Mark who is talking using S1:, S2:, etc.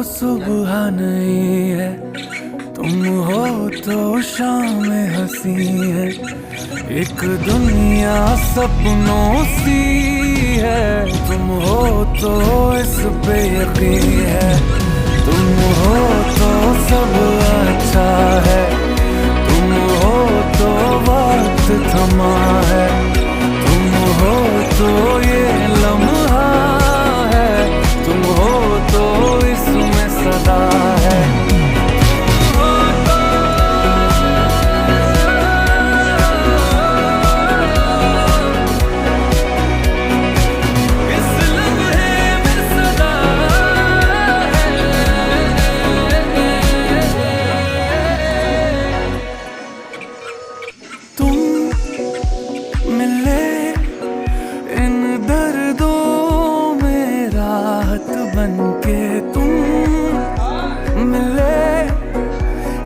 S1: सुबह नहीं है, तुम हो तो शाम हंसी है। एक दुनिया सपनों सी है, तुम हो तो इस पे यकीन है। तुम हो तो सब अच्छा है, तुम हो तो वक्त थमा है। तुम हो तो ये लम्हा है, तुम हो तो इसमें सदा है। तुम मिले इन दर्दों में राहत बनके, तुम